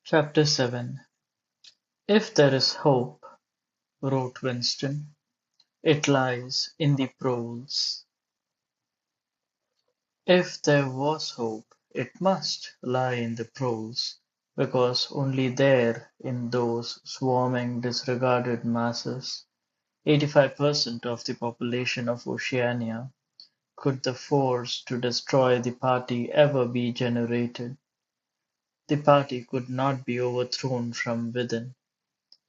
Chapter 7 If there is hope, wrote Winston, it lies in the proles. If there was hope, it must lie in the proles, because only there, in those swarming disregarded masses, 85% of the population of Oceania, could the force to destroy the party ever be generated. The party could not be overthrown from within.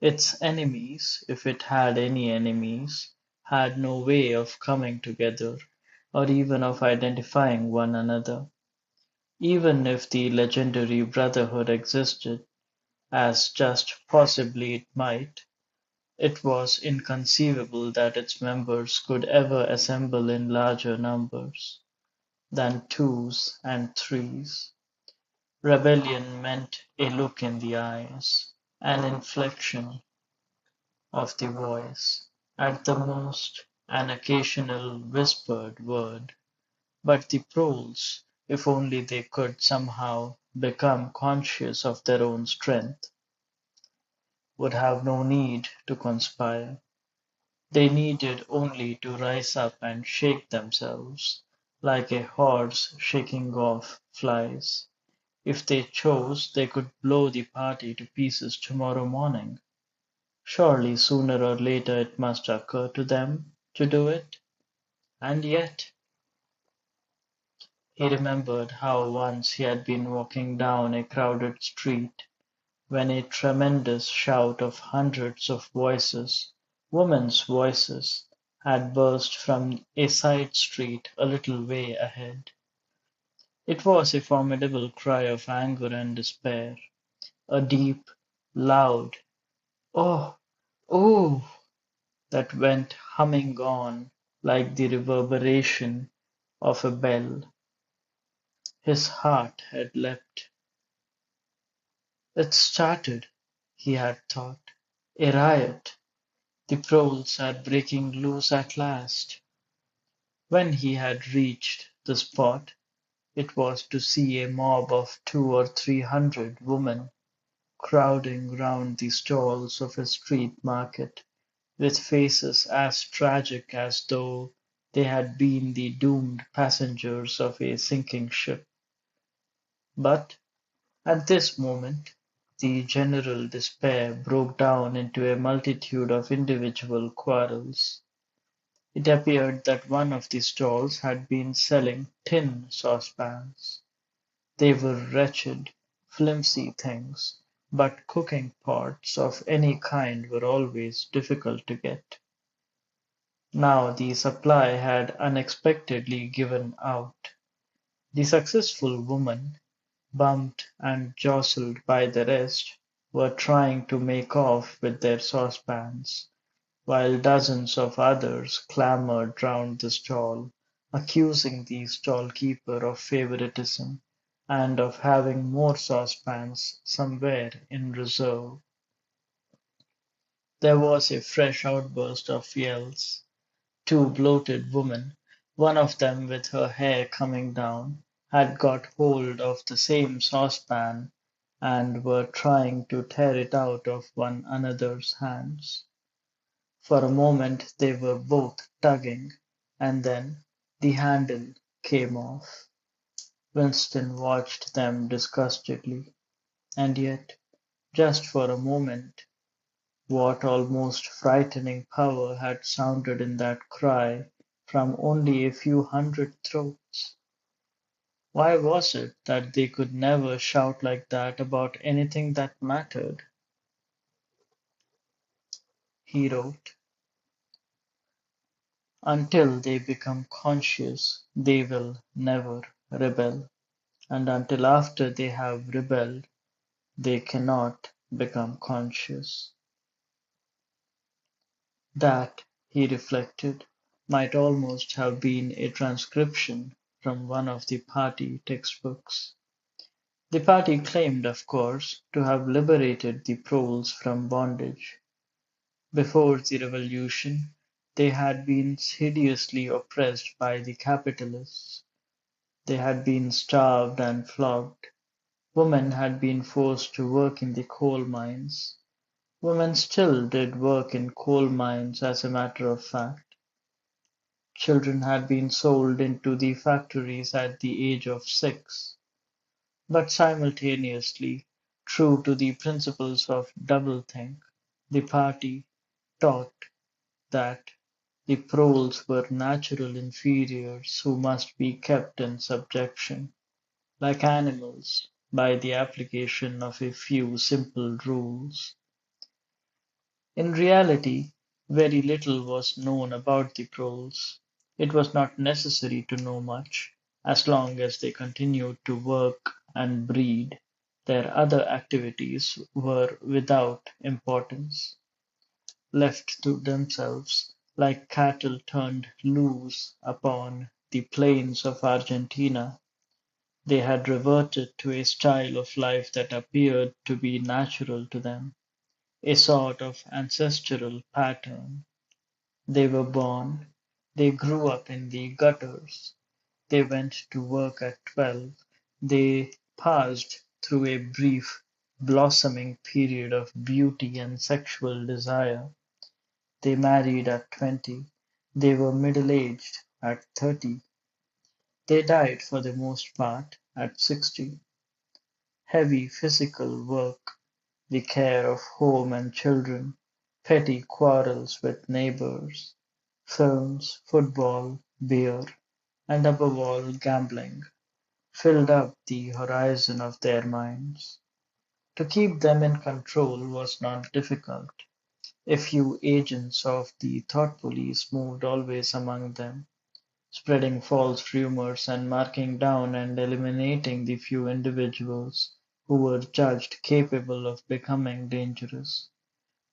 Its enemies, if it had any enemies, had no way of coming together, or even of identifying one another. Even if the legendary brotherhood existed, as just possibly it might, it was inconceivable that its members could ever assemble in larger numbers than twos and threes. Rebellion meant a look in the eyes, an inflection of the voice, at the most an occasional whispered word. But the proles, if only they could somehow become conscious of their own strength, would have no need to conspire. They needed only to rise up and shake themselves, like a horse shaking off flies. If they chose, they could blow the party to pieces tomorrow morning. Surely sooner or later it must occur to them to do it. And yet he remembered how once he had been walking down a crowded street when a tremendous shout of hundreds of voices, women's voices, had burst from a side street a little way ahead. It was a formidable cry of anger and despair, a deep, loud "Oh! Oh!" that went humming on like the reverberation of a bell. His heart had leapt. It started, he had thought. A riot. The proles are breaking loose at last. When he had reached the spot, it was to see a mob of 200 or 300 women crowding round the stalls of a street market, with faces as tragic as though they had been the doomed passengers of a sinking ship. But at this moment the general despair broke down into a multitude of individual quarrels. It appeared that one of the stalls had been selling tin saucepans. They were wretched, flimsy things, but cooking pots of any kind were always difficult to get. Now the supply had unexpectedly given out. The successful women, bumped and jostled by the rest, were trying to make off with their saucepans, while dozens of others clamoured round the stall, accusing the stall-keeper of favouritism, and of having more saucepans somewhere in reserve. There was a fresh outburst of yells. Two bloated women, one of them with her hair coming down, had got hold of the same saucepan and were trying to tear it out of one another's hands. For a moment they were both tugging, and then the handle came off. Winston watched them disgustedly, and yet, just for a moment, what almost frightening power had sounded in that cry from only a few hundred throats? Why was it that they could never shout like that about anything that mattered? He wrote, until they become conscious, they will never rebel, and until after they have rebelled, they cannot become conscious. That, he reflected, might almost have been a transcription from one of the party textbooks. The party claimed, of course, to have liberated the proles from bondage. Before the revolution, they had been hideously oppressed by the capitalists. They had been starved and flogged. Women had been forced to work in the coal mines. Women still did work in coal mines as a matter of fact. Children had been sold into the factories at the age of 6. But simultaneously, true to the principles of doublethink, the party taught that the proles were natural inferiors who must be kept in subjection, like animals, by the application of a few simple rules. In reality, very little was known about the proles. It was not necessary to know much, as long as they continued to work and breed. Their other activities were without importance. Left to themselves, like cattle turned loose upon the plains of Argentina, they had reverted to a style of life that appeared to be natural to them, a sort of ancestral pattern. They were born, they grew up in the gutters, they went to work at 12, they passed through a brief, blossoming period of beauty and sexual desire. They married at 20, they were middle-aged at 30, they died for the most part at 60. Heavy physical work, the care of home and children, petty quarrels with neighbors, films, football, beer, and above all gambling, filled up the horizon of their minds. To keep them in control was not difficult. A few agents of the thought police moved always among them, spreading false rumors and marking down and eliminating the few individuals who were judged capable of becoming dangerous.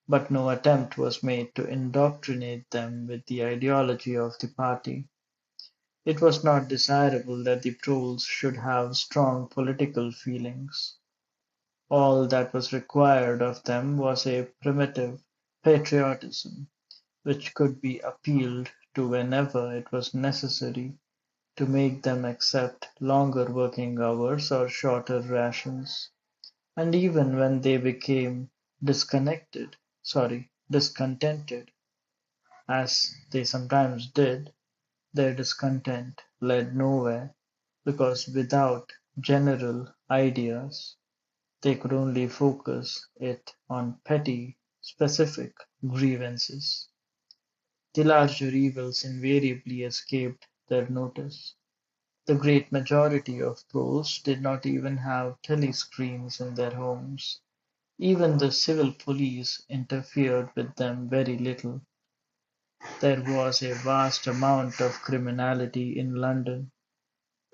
But no attempt was made to indoctrinate them with the ideology of the party. It was not desirable that the proles should have strong political feelings. All that was required of them was a primitive patriotism which could be appealed to whenever it was necessary to make them accept longer working hours or shorter rations. And even when they became discontented, as they sometimes did, their discontent led nowhere, because without general ideas, they could only focus it on petty, specific grievances. The larger evils invariably escaped their notice. The great majority of Poles did not even have telescreens in their homes. Even the civil police interfered with them very little. There was a vast amount of criminality in London,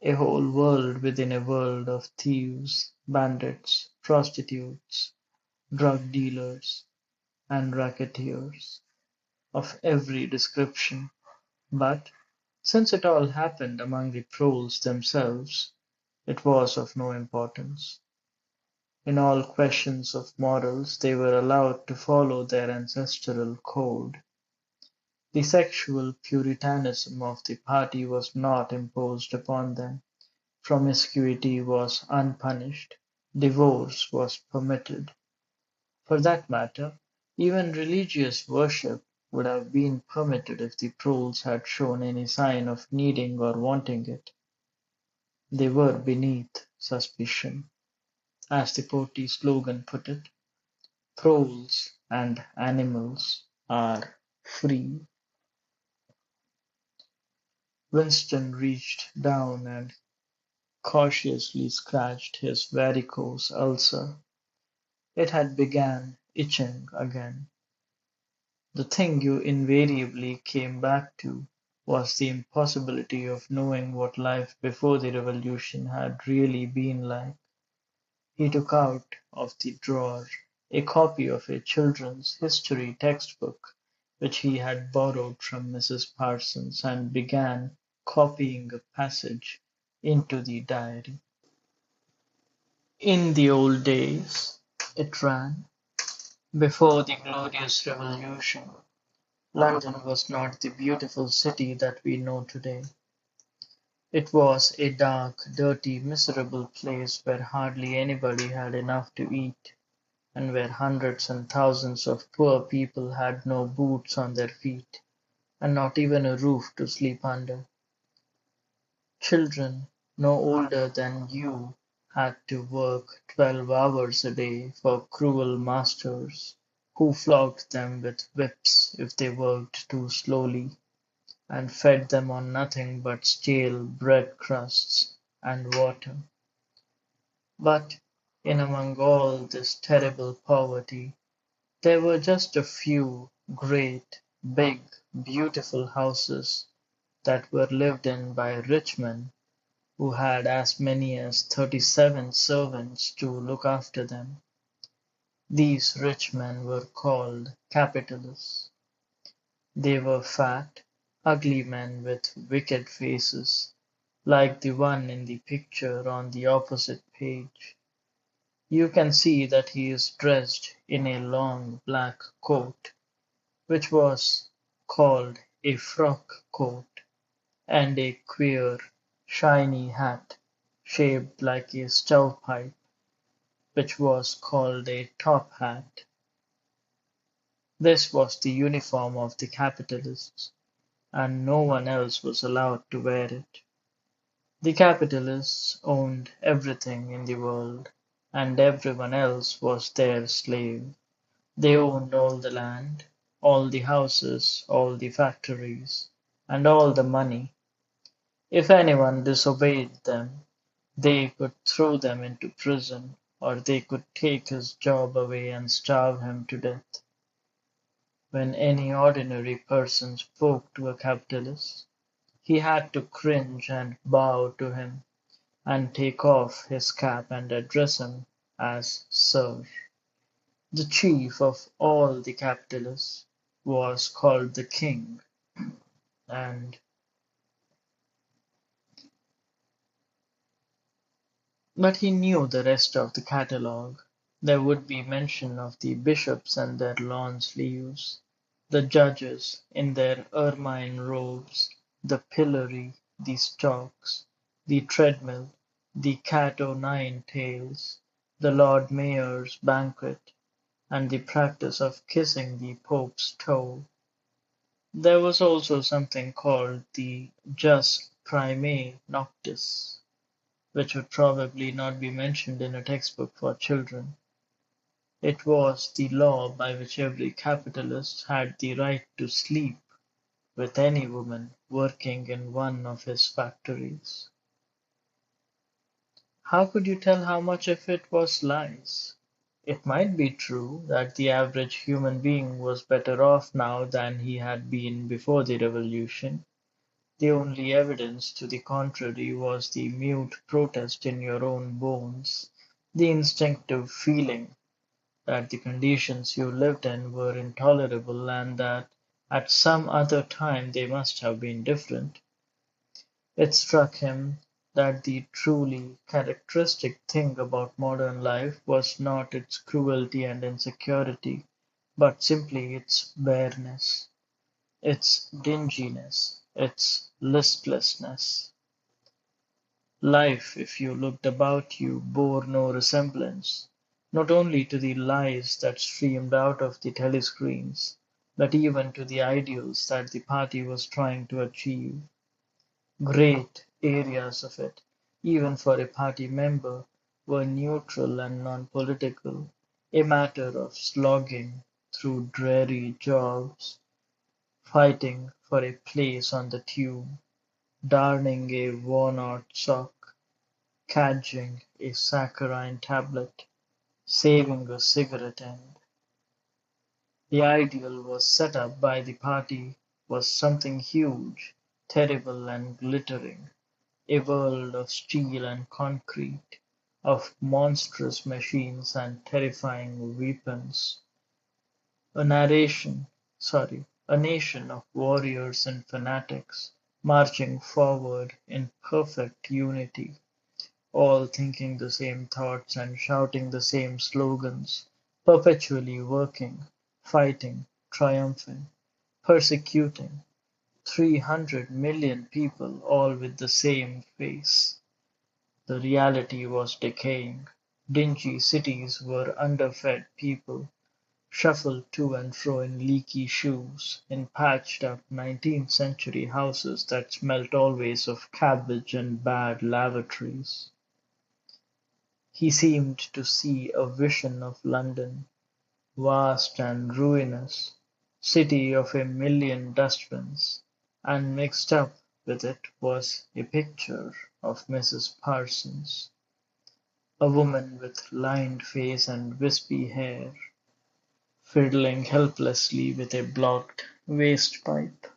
a whole world within a world of thieves, bandits, prostitutes, drug dealers, and racketeers of every description. But, since it all happened among the proles themselves, it was of no importance. In all questions of morals they were allowed to follow their ancestral code. The sexual puritanism of the party was not imposed upon them. Promiscuity was unpunished. Divorce was permitted. For that matter, even religious worship would have been permitted if the proles had shown any sign of needing or wanting it. They were beneath suspicion. As the party slogan put it, proles and animals are free. Winston reached down and cautiously scratched his varicose ulcer. It had begun itching again. The thing you invariably came back to was the impossibility of knowing what life before the revolution had really been like. He took out of the drawer a copy of a children's history textbook which he had borrowed from Mrs. Parsons and began copying a passage into the diary. In the old days, it ran, before the glorious revolution, London was not the beautiful city that we know today. It was a dark, dirty, miserable place where hardly anybody had enough to eat, and where hundreds and thousands of poor people had no boots on their feet, and not even a roof to sleep under. Children no older than you had to work 12 hours a day for cruel masters who flogged them with whips if they worked too slowly, and fed them on nothing but stale bread crusts and water. But in among all this terrible poverty, there were just a few great, big, beautiful houses that were lived in by rich men who had as many as 37 servants to look after them. These rich men were called capitalists. They were fat, ugly men with wicked faces, like the one in the picture on the opposite page. You can see that he is dressed in a long black coat, which was called a frock coat, and a queer, shiny hat shaped like a stovepipe, which was called a top hat. This was the uniform of the capitalists, and no one else was allowed to wear it. The capitalists owned everything in the world, and everyone else was their slave. They owned all the land, all the houses, all the factories, and all the money. If anyone disobeyed them, they could throw them into prison, or they could take his job away and starve him to death. When any ordinary person spoke to a capitalist, he had to cringe and bow to him, and take off his cap and address him as Sir. The chief of all the capitalists was called the king, and but he knew the rest of the catalogue. There would be mention of the bishops and their lawn sleeves, the judges in their ermine robes, the pillory, the stocks, the treadmill, the cat o' nine tails, the Lord Mayor's banquet, and the practice of kissing the Pope's toe. There was also something called the Jus Primae Noctis, which would probably not be mentioned in a textbook for children. It was the law by which every capitalist had the right to sleep with any woman working in one of his factories. How could you tell how much of it was lies? It might be true that the average human being was better off now than he had been before the revolution. The only evidence to the contrary was the mute protest in your own bones, the instinctive feeling that the conditions you lived in were intolerable and that at some other time they must have been different. It struck him that the truly characteristic thing about modern life was not its cruelty and insecurity, but simply its bareness, its dinginess, its listlessness. Life, if you looked about you, bore no resemblance, not only to the lies that streamed out of the telescreens, but even to the ideals that the party was trying to achieve. Great areas of it, even for a party member, were neutral and non-political, a matter of slogging through dreary jobs, fighting for a place on the tube, darning a worn-out sock, cadging a saccharine tablet, saving a cigarette end. The ideal was set up by the party was something huge, terrible and glittering, a world of steel and concrete, of monstrous machines and terrifying weapons, a a nation of warriors and fanatics marching forward in perfect unity, all thinking the same thoughts and shouting the same slogans, perpetually working, fighting, triumphing, persecuting, 300 million people, all with the same face. The reality was decaying. Dingy cities were underfed people, shuffled to and fro in leaky shoes, in patched up 19th century houses that smelt always of cabbage and bad lavatories. He seemed to see a vision of London, vast and ruinous, city of a million dustbins, and mixed up with it was a picture of Mrs. Parsons, a woman with lined face and wispy hair, fiddling helplessly with a blocked waste-pipe.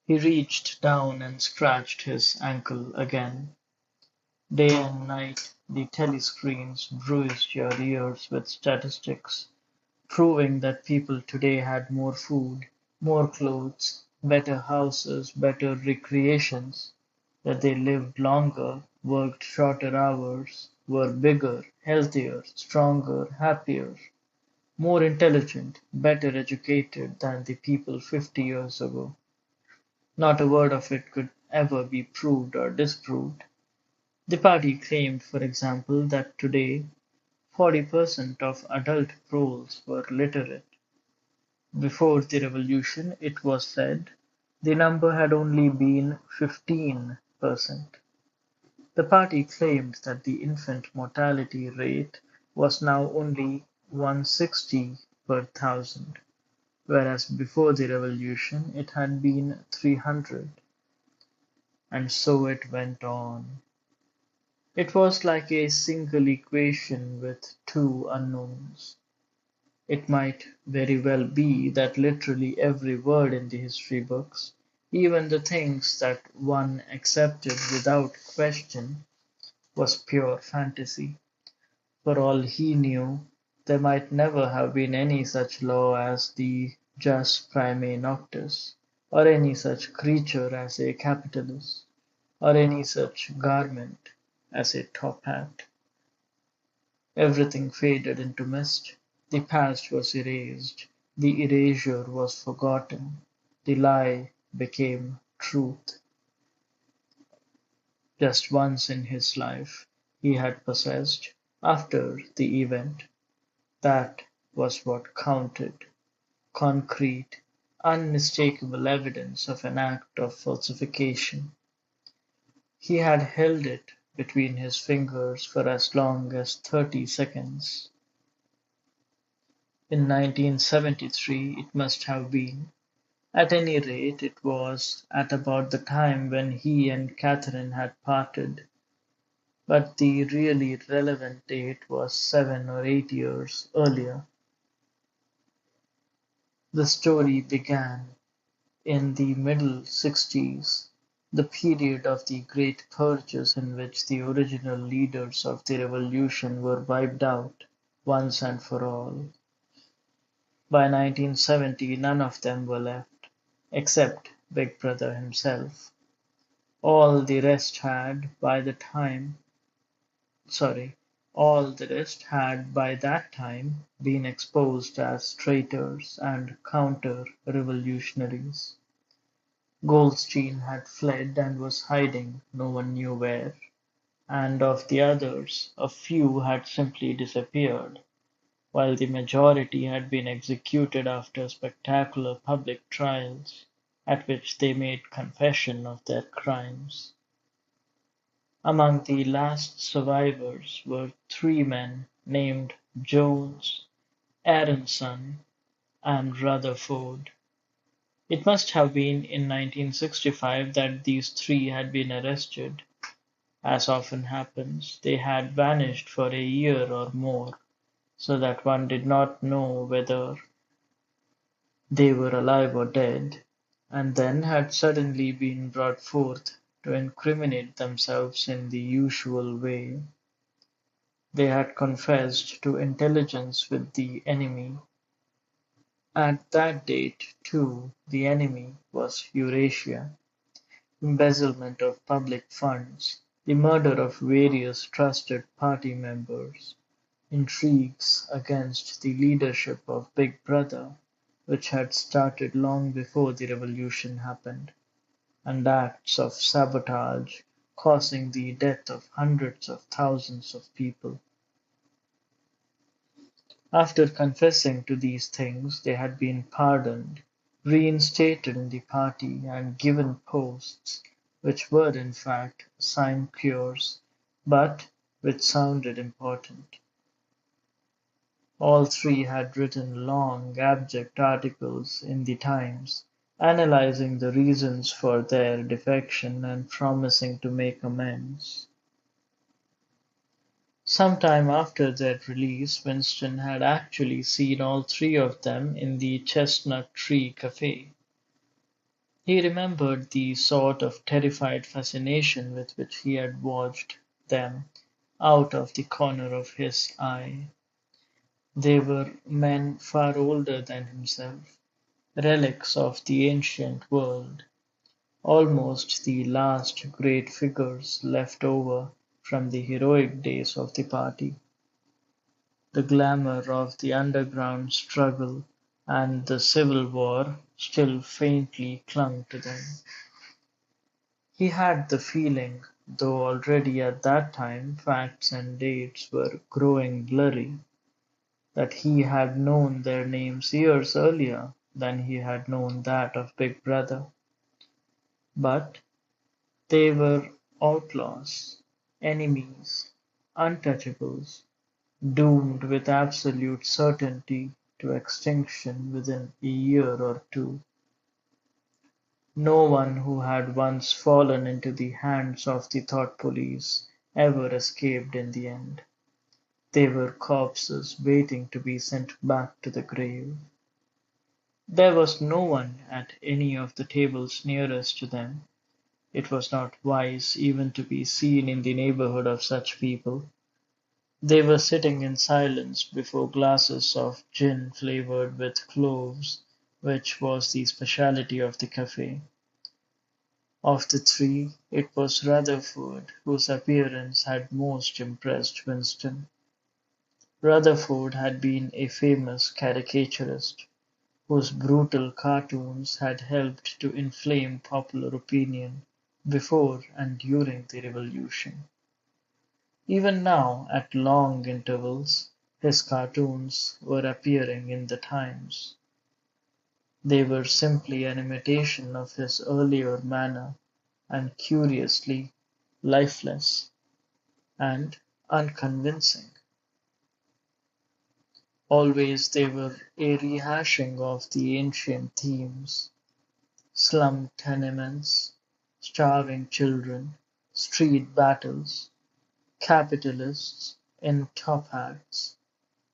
He reached down and scratched his ankle again. Day and night the telescreens bruised your ears with statistics, proving that people today had more food, more clothes, better houses, better recreations, that they lived longer, worked shorter hours, were bigger, healthier, stronger, happier, more intelligent, better educated than the people 50 years ago. Not a word of it could ever be proved or disproved. The party claimed, for example, that today 40% of adult Poles were literate. Before the revolution, it was said, the number had only been 15%. The party claimed that the infant mortality rate was now only 160 per thousand, whereas before the revolution it had been 300, and so it went on. It was like a single equation with two unknowns. It might very well be that literally every word in the history books, even the things that one accepted without question, was pure fantasy. For all he knew, there might never have been any such law as the jus primae noctis, or any such creature as a capitalist, or any such garment as a top hat. Everything faded into mist. The past was erased. The erasure was forgotten. The lie became truth. Just once in his life he had possessed, after the event. That was what counted. Concrete, unmistakable evidence of an act of falsification. He had held it between his fingers for as long as 30 seconds. In 1973 it must have been. At any rate, it was at about the time when he and Catherine had parted, but the really relevant date was 7 or 8 years earlier. The story began in the middle sixties, the period of the great purges in which the original leaders of the revolution were wiped out once and for all. By 1970 none of them were left, except Big Brother himself. All the rest had, by the time sorry, all the rest had by that time been exposed as traitors and counter-revolutionaries. Goldstein had fled and was hiding no one knew where, and of the others a few had simply disappeared, while the majority had been executed after spectacular public trials, at which they made confession of their crimes. Among the last survivors were three men named Jones, Aronson, and Rutherford. It must have been in 1965 that these three had been arrested. As often happens, they had vanished for a year or more, so that one did not know whether they were alive or dead, and then had suddenly been brought forth to incriminate themselves in the usual way. They had confessed to intelligence with the enemy. At that date, too, the enemy was Eurasia, embezzlement of public funds, the murder of various trusted party members, intrigues against the leadership of Big Brother, which had started long before the revolution happened, and acts of sabotage causing the death of hundreds of thousands of people. After confessing to these things, they had been pardoned, reinstated in the party, and given posts which were in fact sinecures, but which sounded important. All three had written long, abject articles in the Times, analyzing the reasons for their defection and promising to make amends. Some time after their release, Winston had actually seen all three of them in the Chestnut Tree Cafe. He remembered the sort of terrified fascination with which he had watched them out of the corner of his eye. They were men far older than himself, relics of the ancient world, almost the last great figures left over from the heroic days of the party. The glamour of the underground struggle and the Civil War still faintly clung to them. He had the feeling, though already at that time facts and dates were growing blurry, that he had known their names years earlier than he had known that of Big Brother. But they were outlaws, enemies, untouchables, doomed with absolute certainty to extinction within a year or two. No one who had once fallen into the hands of the thought police ever escaped in the end. They were corpses waiting to be sent back to the grave. There was no one at any of the tables nearest to them. It was not wise even to be seen in the neighborhood of such people. They were sitting in silence before glasses of gin flavored with cloves, which was the specialty of the cafe. Of the three, it was Rutherford whose appearance had most impressed Winston. Rutherford had been a famous caricaturist, whose brutal cartoons had helped to inflame popular opinion before and during the Revolution. Even now, at long intervals, his cartoons were appearing in the Times. They were simply an imitation of his earlier manner, and curiously lifeless and unconvincing. Always they were a rehashing of the ancient themes: slum tenements, starving children, street battles, capitalists in top hats.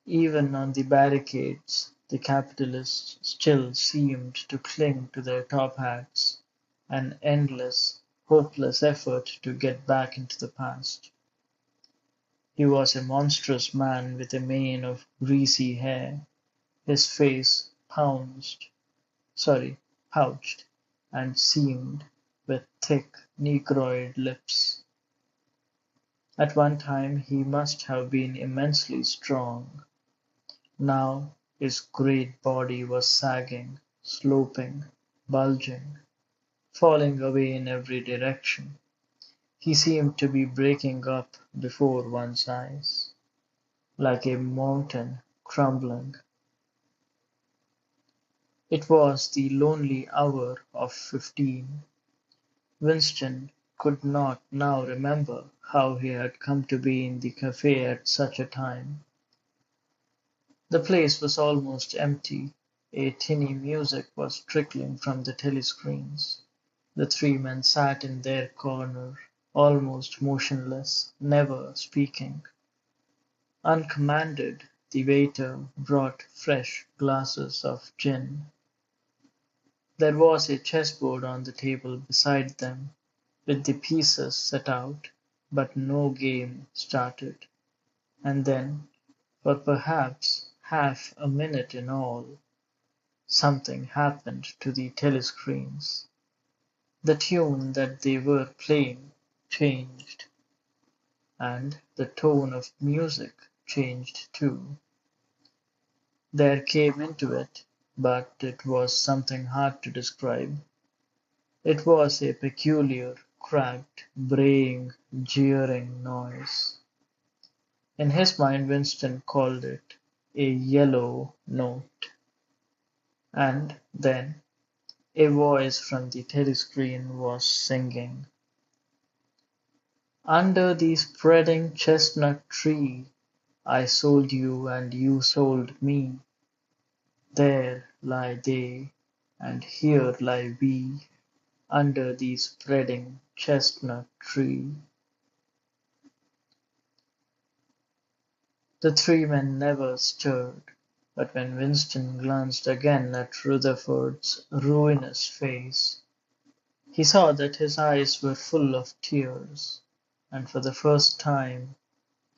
Even on the barricades, the capitalists still seemed to cling to their top hats, an endless, hopeless effort to get back into the past. He was a monstrous man with a mane of greasy hair, his face pouched and seamed with thick negroid lips. At one time he must have been immensely strong. Now his great body was sagging, sloping, bulging, falling away in every direction. He seemed to be breaking up before one's eyes, like a mountain crumbling. It was the lonely hour of 15. Winston could not now remember how he had come to be in the cafe at such a time. The place was almost empty. A tinny music was trickling from the telescreens. The three men sat in their corner, almost motionless, never speaking. Uncommanded, the waiter brought fresh glasses of gin. There was a chessboard on the table beside them, with the pieces set out, but no game started. And then, for perhaps half a minute in all, something happened to the telescreens. The tune that they were playing changed, and the tone of music changed too. There came into it but it was something hard to describe. It was a peculiar, cracked, braying, jeering noise. In his mind Winston called it a yellow note. And then a voice from the telescreen was singing. Under the spreading chestnut tree I sold you and you sold me. There lie they, and here lie we, under the spreading chestnut tree. The three men never stirred, but when Winston glanced again at Rutherford's ruinous face, he saw that his eyes were full of tears, and for the first time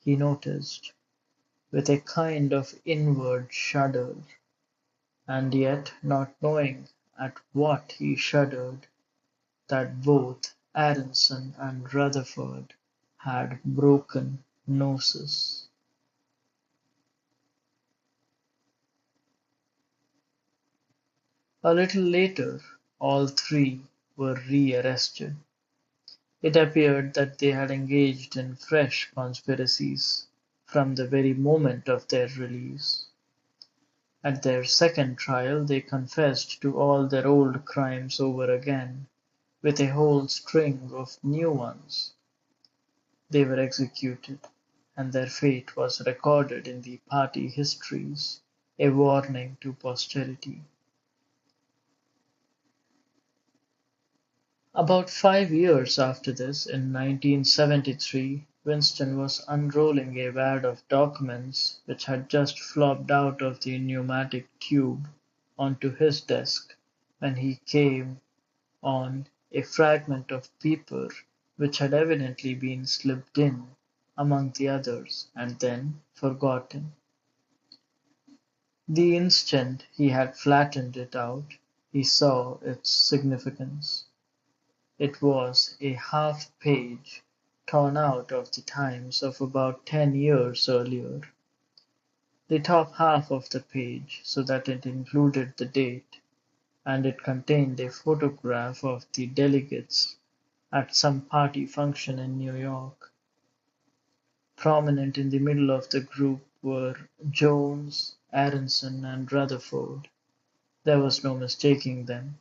he noticed, with a kind of inward shudder, and yet not knowing at what he shuddered, that both Aronson and Rutherford had broken noses. A little later all three were rearrested. It appeared that they had engaged in fresh conspiracies from the very moment of their release. At their second trial they confessed to all their old crimes over again, with a whole string of new ones. They were executed, and their fate was recorded in the party histories, a warning to posterity. About 5 years after this, in 1973, Winston was unrolling a wad of documents which had just flopped out of the pneumatic tube onto his desk when he came on a fragment of paper which had evidently been slipped in among the others and then forgotten. The instant he had flattened it out, he saw its significance. It was a half-page torn out of the Times of about 10 years earlier, the top half of the page so that it included the date, and it contained a photograph of the delegates at some party function in New York. Prominent in the middle of the group were Jones, Aronson, and Rutherford. There was no mistaking them.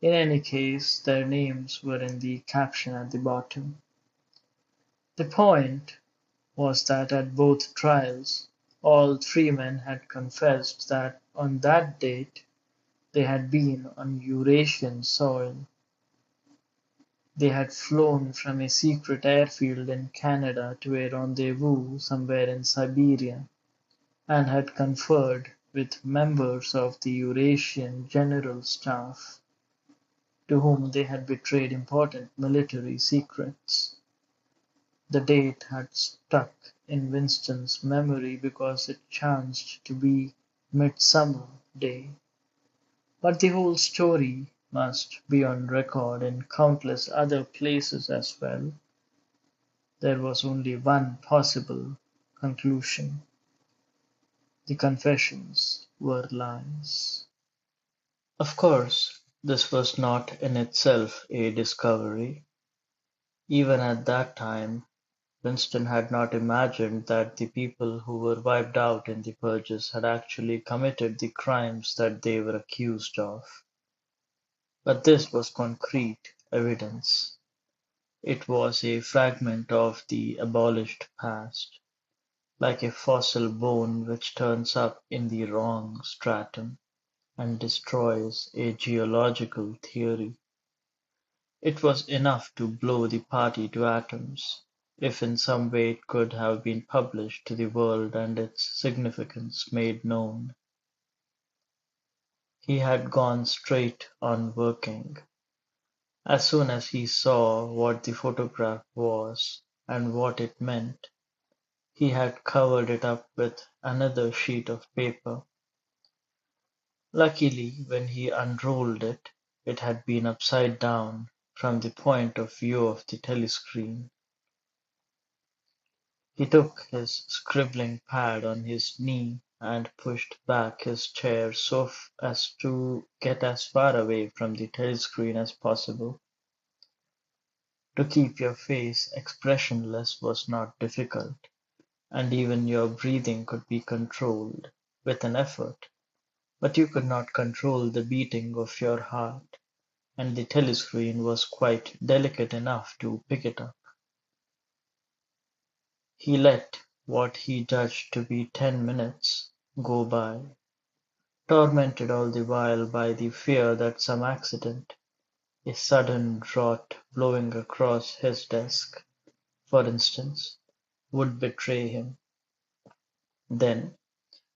In any case, their names were in the caption at the bottom. The point was that at both trials all three men had confessed that on that date they had been on Eurasian soil. They had flown from a secret airfield in Canada to a rendezvous somewhere in Siberia, and had conferred with members of the Eurasian General Staff, to whom they had betrayed important military secrets. The date had stuck in Winston's memory because it chanced to be Midsummer Day. But the whole story must be on record in countless other places as well. There was only one possible conclusion: the confessions were lies. Of course, this was not in itself a discovery. Even at that time, Winston had not imagined that the people who were wiped out in the purges had actually committed the crimes that they were accused of. But this was concrete evidence. It was a fragment of the abolished past, like a fossil bone which turns up in the wrong stratum and destroys a geological theory. It was enough to blow the party to atoms, if in some way it could have been published to the world and its significance made known. He had gone straight on working. As soon as he saw what the photograph was and what it meant, he had covered it up with another sheet of paper. Luckily, when he unrolled it, it had been upside down from the point of view of the telescreen. He took his scribbling pad on his knee and pushed back his chair so as to get as far away from the telescreen as possible. To keep your face expressionless was not difficult, and even your breathing could be controlled with an effort, but you could not control the beating of your heart, and the telescreen was quite delicate enough to pick it up. He let what he judged to be 10 minutes go by, tormented all the while by the fear that some accident, a sudden draught blowing across his desk, for instance, would betray him. Then,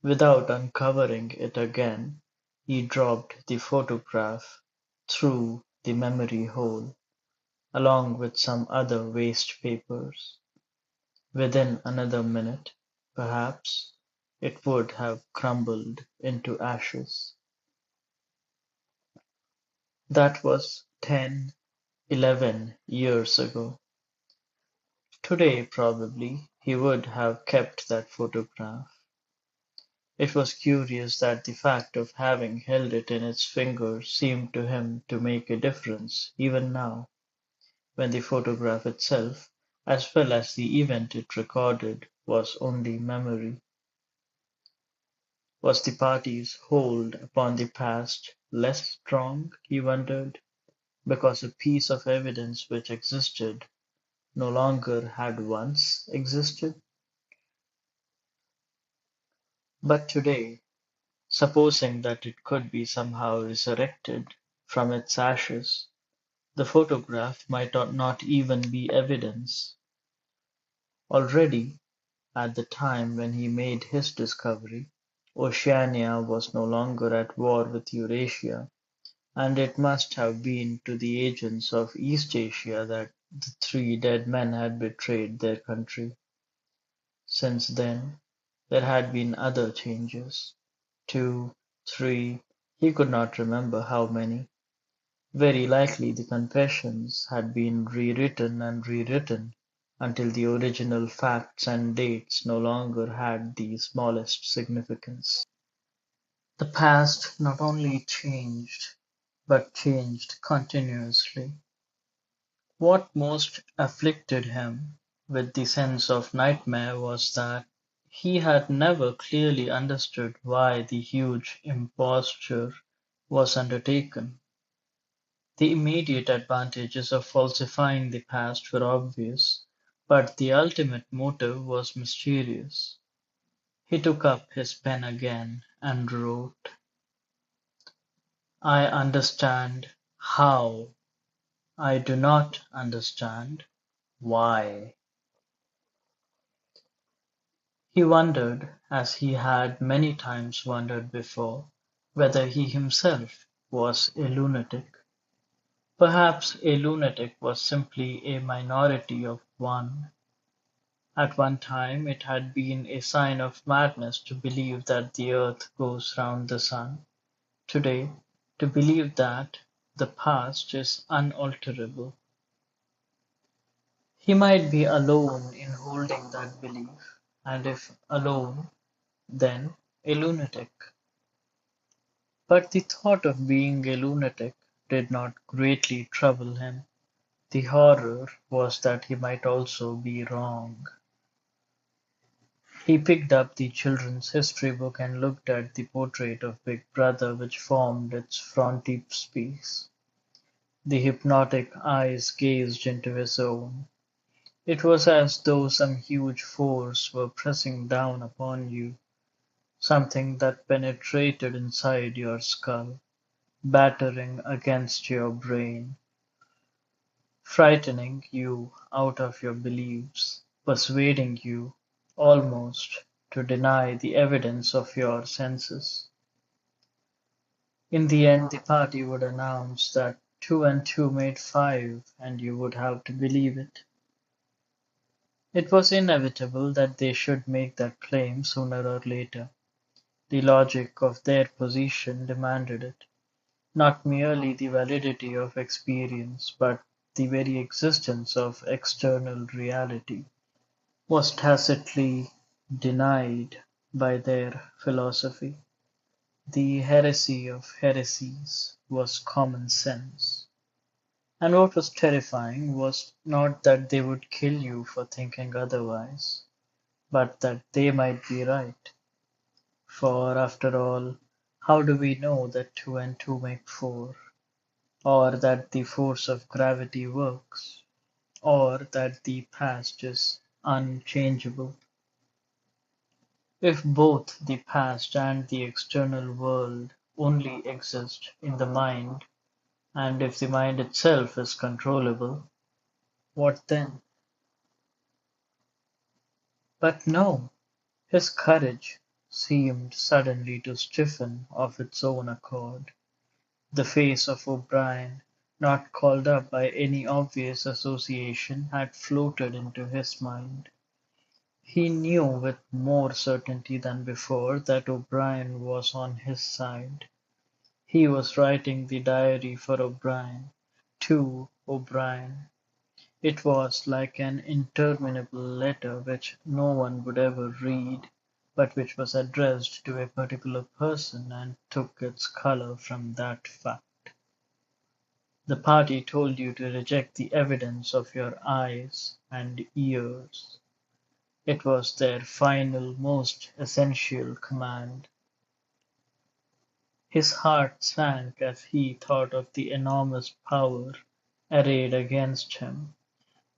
without uncovering it again, he dropped the photograph through the memory hole, along with some other waste papers. Within another minute, perhaps, it would have crumbled into ashes. That was 10, 11 years ago. Today, probably, he would have kept that photograph. It was curious that the fact of having held it in his fingers seemed to him to make a difference even now, when the photograph itself, as well as the event it recorded, was only memory. Was the party's hold upon the past less strong, he wondered, because a piece of evidence which existed no longer had once existed? But today, supposing that it could be somehow resurrected from its ashes, the photograph might not even be evidence. Already, at the time when he made his discovery, Oceania was no longer at war with Eurasia, and it must have been to the agents of East Asia that the three dead men had betrayed their country. Since then, there had been other changes. Two, three, he could not remember how many. Very likely the confessions had been rewritten and rewritten until the original facts and dates no longer had the smallest significance. The past not only changed, but changed continuously. What most afflicted him with the sense of nightmare was that he had never clearly understood why the huge imposture was undertaken. The immediate advantages of falsifying the past were obvious, but the ultimate motive was mysterious. He took up his pen again and wrote, "I understand how. I do not understand why." He wondered, as he had many times wondered before, whether he himself was a lunatic. Perhaps a lunatic was simply a minority of one. At one time it had been a sign of madness to believe that the earth goes round the sun. Today, to believe that the past is unalterable. He might be alone in holding that belief, and if alone, then a lunatic. But the thought of being a lunatic did not greatly trouble him. The horror was that he might also be wrong. He picked up the children's history book and looked at the portrait of Big Brother which formed its frontispiece. The hypnotic eyes gazed into his own. It was as though some huge force were pressing down upon you, something that penetrated inside your skull, battering against your brain, frightening you out of your beliefs, persuading you, almost, to deny the evidence of your senses. In the end the party would announce that two and two made five, and you would have to believe it. It was inevitable that they should make that claim sooner or later. The logic of their position demanded it. Not merely the validity of experience, but the very existence of external reality was tacitly denied. by their philosophy. The heresy of heresies was common sense. And what was terrifying was not that they would kill you for thinking otherwise, but that they might be right. For after all, how do we know that two and two make four? Or that the force of gravity works? Or that the past is unchangeable? If both the past and the external world only exist in the mind, and if the mind itself is controllable, what then? But no, his courage seemed suddenly to stiffen of its own accord. The face of O'Brien, not called up by any obvious association, had floated into his mind. He knew with more certainty than before that O'Brien was on his side. He was writing the diary for O'Brien, to O'Brien. It was like an interminable letter which no one would ever read, but which was addressed to a particular person and took its color from that fact. The party told you to reject the evidence of your eyes and ears. It was their final, most essential command. His heart sank as he thought of the enormous power arrayed against him,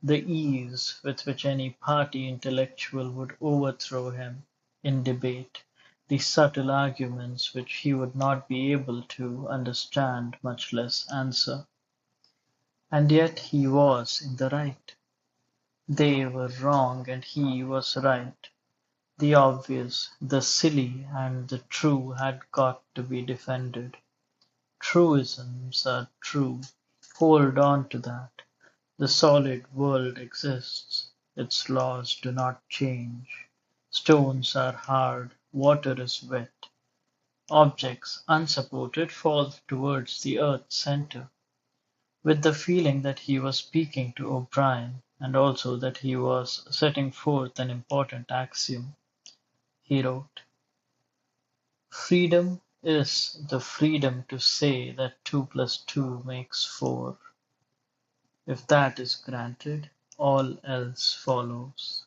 the ease with which any party intellectual would overthrow him in debate, the subtle arguments which he would not be able to understand, much less answer. And yet he was in the right. They were wrong and he was right. The obvious, the silly, and the true had got to be defended. Truisms are true. Hold on to that. The solid world exists. Its laws do not change. Stones are hard, water is wet. Objects unsupported fall towards the earth's center. With the feeling that he was speaking to O'Brien, and also that he was setting forth an important axiom, he wrote: "Freedom is the freedom to say that 2 plus 2 makes 4. If that is granted, all else follows."